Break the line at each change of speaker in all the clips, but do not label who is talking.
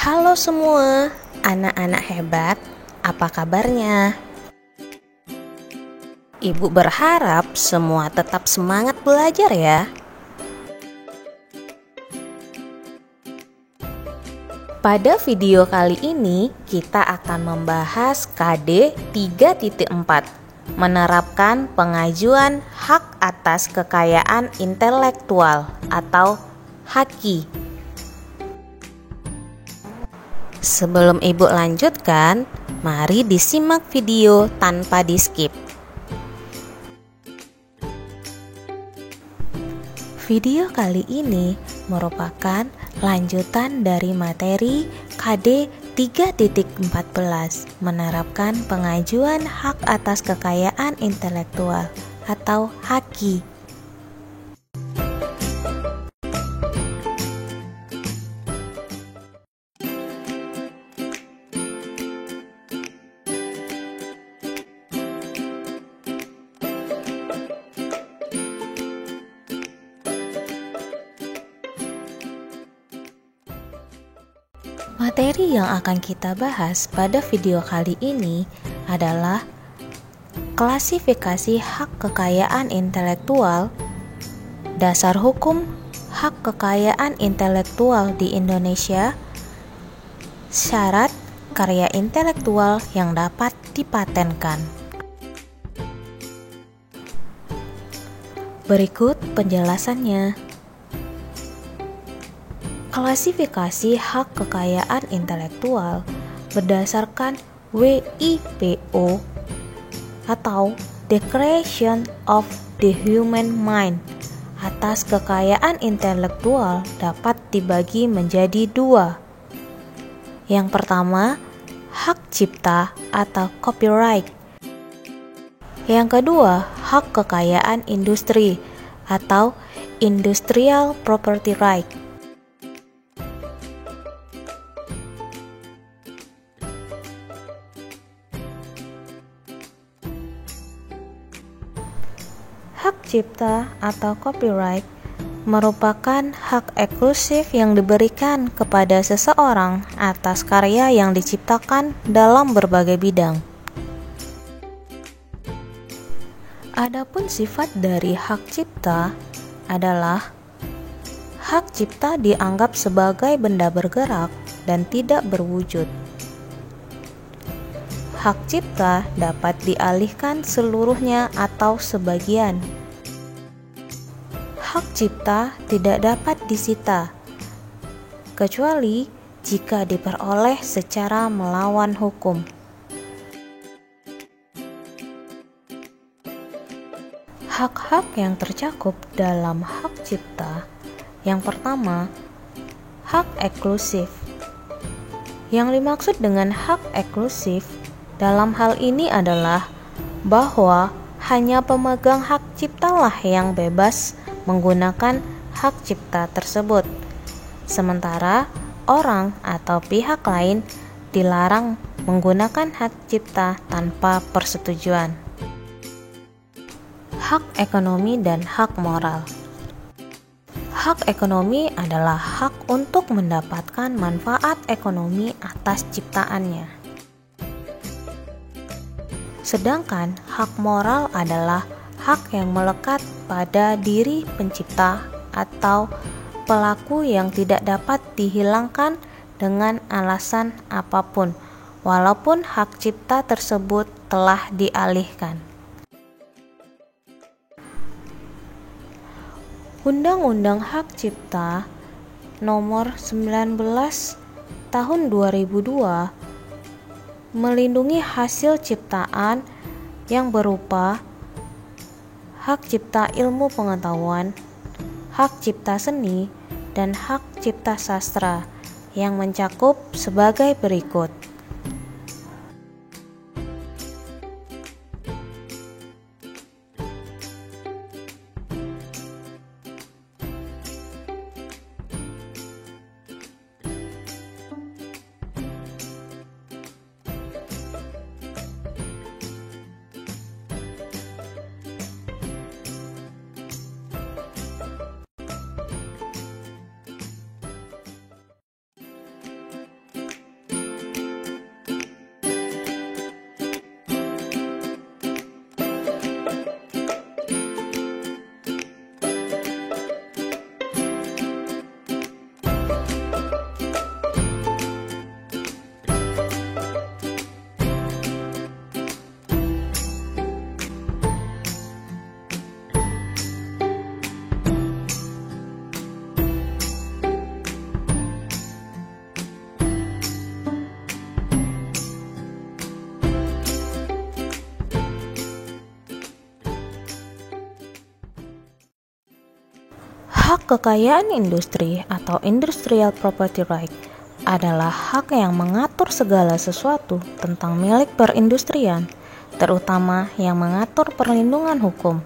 Halo semua, anak-anak hebat, apa kabarnya? Ibu berharap semua tetap semangat belajar ya. Pada video kali ini, kita akan membahas KD 3.4, menerapkan pengajuan hak atas kekayaan intelektual atau HAKI. Sebelum ibu lanjutkan, mari disimak video tanpa di-skip. Video kali ini merupakan lanjutan dari materi KD 3.14, menerapkan pengajuan hak atas kekayaan intelektual atau HAKI. Materi yang akan kita bahas pada video kali ini adalah klasifikasi hak kekayaan intelektual, dasar hukum hak kekayaan intelektual di Indonesia, syarat karya intelektual yang dapat dipatenkan. Berikut penjelasannya. Klasifikasi hak kekayaan intelektual berdasarkan WIPO atau Declaration of the Human Mind atas kekayaan intelektual dapat dibagi menjadi dua. Yang pertama, hak cipta atau copyright. Yang kedua, hak kekayaan industri atau industrial property right. Hak cipta atau copyright merupakan hak eksklusif yang diberikan kepada seseorang atas karya yang diciptakan dalam berbagai bidang. Adapun sifat dari hak cipta adalah hak cipta dianggap sebagai benda bergerak dan tidak berwujud. Hak cipta dapat dialihkan seluruhnya atau sebagian. Hak cipta tidak dapat disita, kecuali jika diperoleh secara melawan hukum. Hak-hak yang tercakup dalam hak cipta, yang pertama, hak eksklusif. Yang dimaksud dengan hak eksklusif dalam hal ini adalah bahwa hanya pemegang hak ciptalah yang bebas menggunakan hak cipta tersebut, sementara orang atau pihak lain dilarang menggunakan hak cipta tanpa persetujuan. Hak ekonomi dan hak moral. Hak ekonomi adalah hak untuk mendapatkan manfaat ekonomi atas ciptaannya. Sedangkan hak moral adalah hak yang melekat pada diri pencipta atau pelaku yang tidak dapat dihilangkan dengan alasan apapun, walaupun hak cipta tersebut telah dialihkan. Undang-Undang Hak Cipta Nomor 19 Tahun 2002 melindungi hasil ciptaan yang berupa hak cipta ilmu pengetahuan, hak cipta seni, dan hak cipta sastra yang mencakup sebagai berikut. Hak kekayaan industri atau industrial property right adalah hak yang mengatur segala sesuatu tentang milik perindustrian, terutama yang mengatur perlindungan hukum.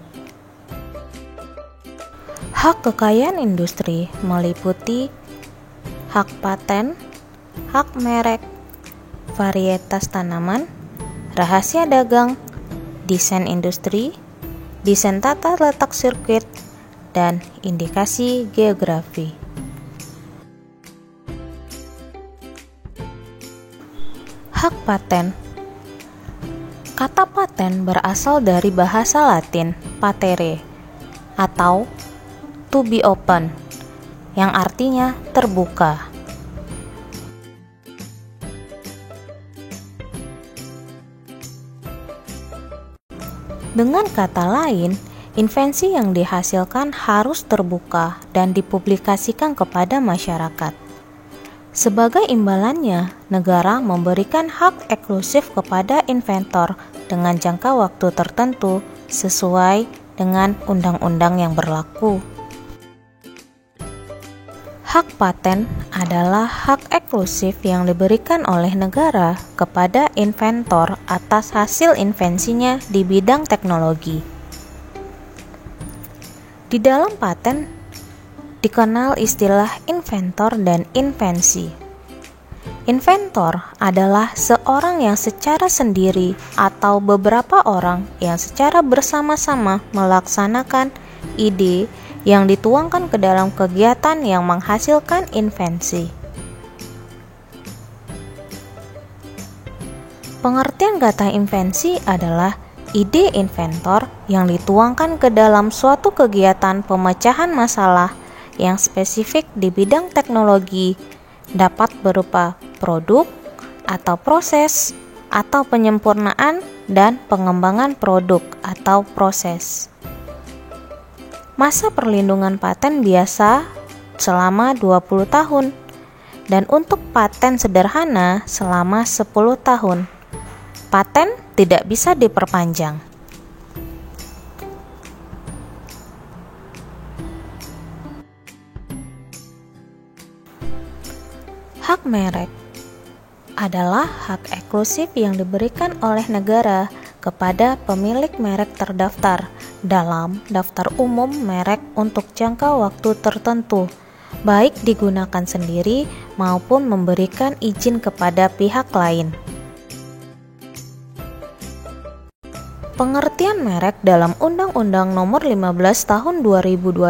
Hak kekayaan industri meliputi hak paten, hak merek, varietas tanaman, rahasia dagang, desain industri, desain tata letak sirkuit, dan indikasi geografi. Hak paten. Kata paten berasal dari bahasa Latin patere atau to be open, yang artinya terbuka. Dengan kata lain, invensi yang dihasilkan harus terbuka dan dipublikasikan kepada masyarakat. Sebagai imbalannya, negara memberikan hak eksklusif kepada inventor dengan jangka waktu tertentu sesuai dengan undang-undang yang berlaku. Hak paten adalah hak eksklusif yang diberikan oleh negara kepada inventor atas hasil invensinya di bidang teknologi. Di dalam paten dikenal istilah inventor dan invensi. Inventor adalah seorang yang secara sendiri atau beberapa orang yang secara bersama-sama melaksanakan ide yang dituangkan ke dalam kegiatan yang menghasilkan invensi. Pengertian kata invensi adalah ide inventor yang dituangkan ke dalam suatu kegiatan pemecahan masalah yang spesifik di bidang teknologi, dapat berupa produk atau proses atau penyempurnaan dan pengembangan produk atau proses. Masa perlindungan paten biasa selama 20 tahun dan untuk paten sederhana selama 10 tahun. Paten tidak bisa diperpanjang. Hak merek adalah hak eksklusif yang diberikan oleh negara kepada pemilik merek terdaftar dalam daftar umum merek untuk jangka waktu tertentu, baik digunakan sendiri maupun memberikan izin kepada pihak lain. Pengertian merek dalam Undang-Undang Nomor 15 Tahun 2021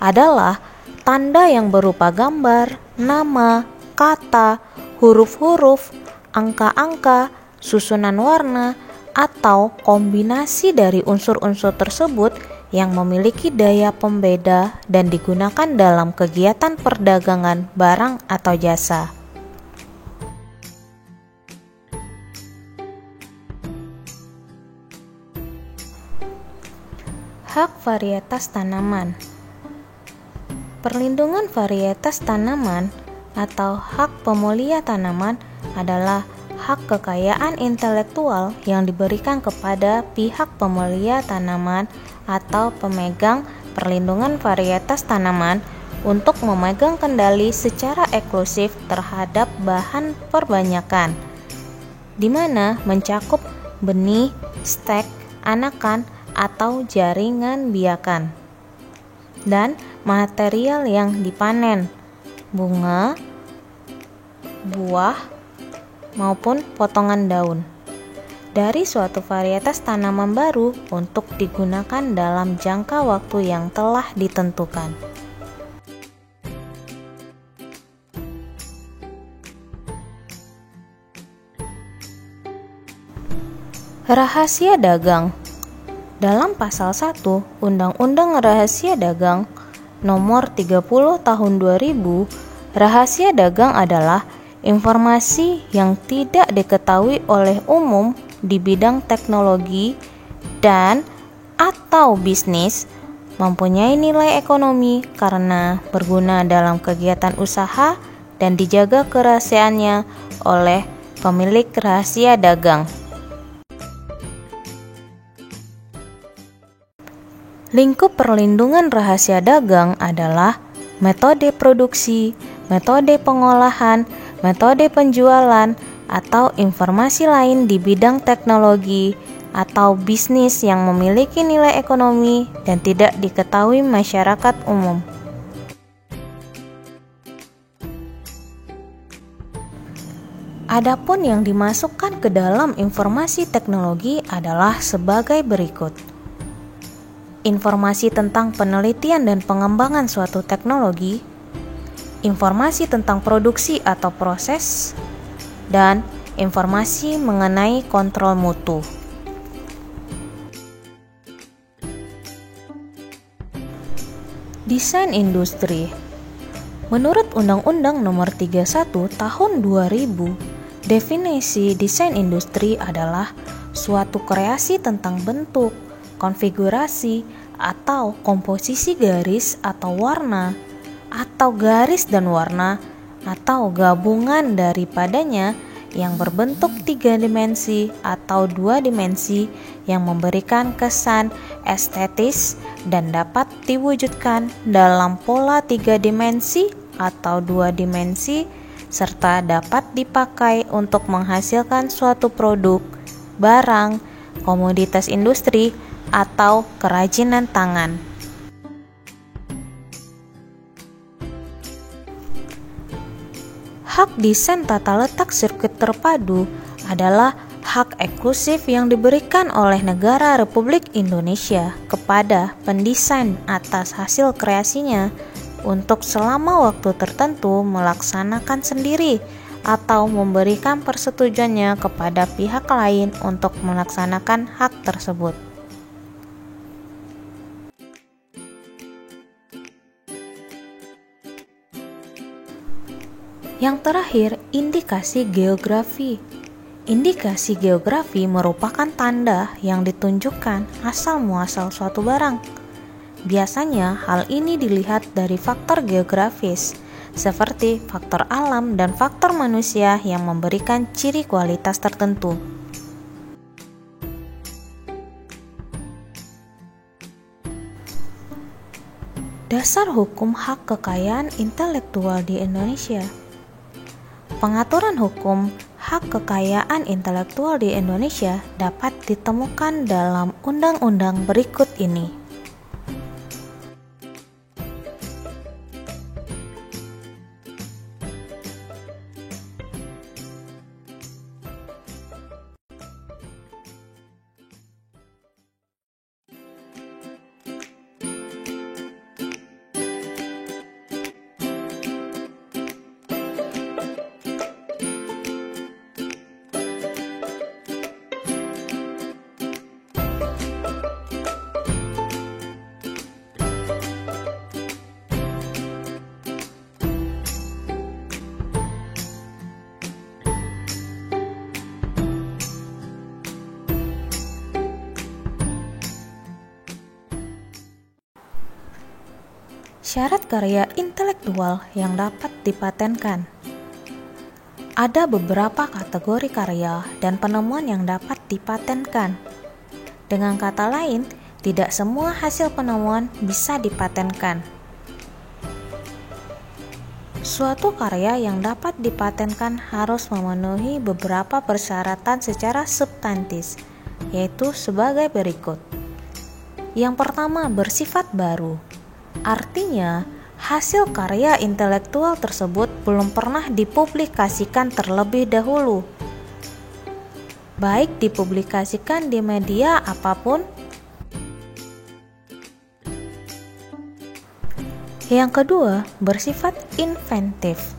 adalah tanda yang berupa gambar, nama, kata, huruf-huruf, angka-angka, susunan warna, atau kombinasi dari unsur-unsur tersebut yang memiliki daya pembeda dan digunakan dalam kegiatan perdagangan barang atau jasa. Hak varietas tanaman. Perlindungan varietas tanaman atau hak pemulia tanaman adalah hak kekayaan intelektual yang diberikan kepada pihak pemulia tanaman atau pemegang perlindungan varietas tanaman untuk memegang kendali secara eksklusif terhadap bahan perbanyakan, di mana mencakup benih, stek, anakan, atau jaringan biakan, dan material yang dipanen, bunga, buah, maupun potongan daun dari suatu varietas tanaman baru untuk digunakan dalam jangka waktu yang telah ditentukan. Rahasia dagang. Dalam pasal 1 Undang-Undang Rahasia Dagang Nomor 30 Tahun 2000, rahasia dagang adalah informasi yang tidak diketahui oleh umum di bidang teknologi dan atau bisnis, mempunyai nilai ekonomi karena berguna dalam kegiatan usaha dan dijaga kerahasiaannya oleh pemilik rahasia dagang. Lingkup perlindungan rahasia dagang adalah metode produksi, metode pengolahan, metode penjualan, atau informasi lain di bidang teknologi atau bisnis yang memiliki nilai ekonomi dan tidak diketahui masyarakat umum. Adapun yang dimasukkan ke dalam informasi teknologi adalah sebagai berikut. Informasi tentang penelitian dan pengembangan suatu teknologi, informasi tentang produksi atau proses, dan informasi mengenai kontrol mutu. Desain industri. Menurut Undang-Undang Nomor 31 Tahun 2000, definisi desain industri adalah suatu kreasi tentang bentuk, konfigurasi, atau komposisi garis atau warna, atau garis dan warna, atau gabungan daripadanya yang berbentuk 3 dimensi atau 2 dimensi yang memberikan kesan estetis dan dapat diwujudkan dalam pola 3 dimensi atau 2 dimensi serta dapat dipakai untuk menghasilkan suatu produk, barang, komoditas industri, atau kerajinan tangan. Hak desain tata letak sirkuit terpadu adalah hak eksklusif yang diberikan oleh negara Republik Indonesia kepada pendesain atas hasil kreasinya untuk selama waktu tertentu melaksanakan sendiri atau memberikan persetujuannya kepada pihak lain untuk melaksanakan hak tersebut. Yang terakhir, indikasi geografi. Indikasi geografi merupakan tanda yang ditunjukkan asal-muasal suatu barang. Biasanya hal ini dilihat dari faktor geografis, seperti faktor alam dan faktor manusia yang memberikan ciri kualitas tertentu. Dasar hukum hak kekayaan intelektual di Indonesia. Pengaturan hukum hak kekayaan intelektual di Indonesia dapat ditemukan dalam undang-undang berikut ini. Syarat karya intelektual yang dapat dipatenkan. Ada beberapa kategori karya dan penemuan yang dapat dipatenkan. Dengan kata lain, tidak semua hasil penemuan bisa dipatenkan. Suatu karya yang dapat dipatenkan harus memenuhi beberapa persyaratan secara substantif, yaitu sebagai berikut. Yang pertama, bersifat baru. Artinya, hasil karya intelektual tersebut belum pernah dipublikasikan terlebih dahulu, baik dipublikasikan di media apapun. Yang kedua, bersifat inventif.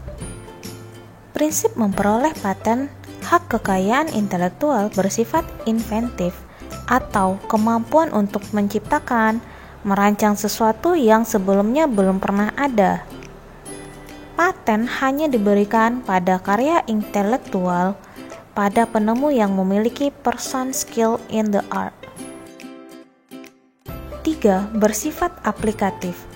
Prinsip memperoleh paten hak kekayaan intelektual bersifat inventif atau kemampuan untuk menciptakan, merancang sesuatu yang sebelumnya belum pernah ada. Paten hanya diberikan pada karya intelektual pada penemu yang memiliki person skill in the art. 3. Bersifat aplikatif.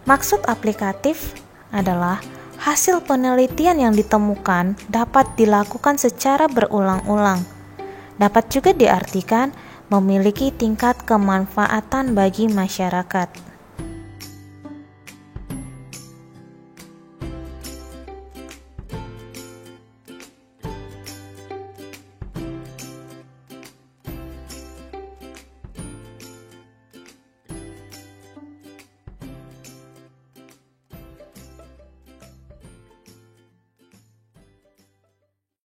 Maksud aplikatif adalah hasil penelitian yang ditemukan dapat dilakukan secara berulang-ulang. Dapat juga diartikan memiliki tingkat kemanfaatan bagi masyarakat.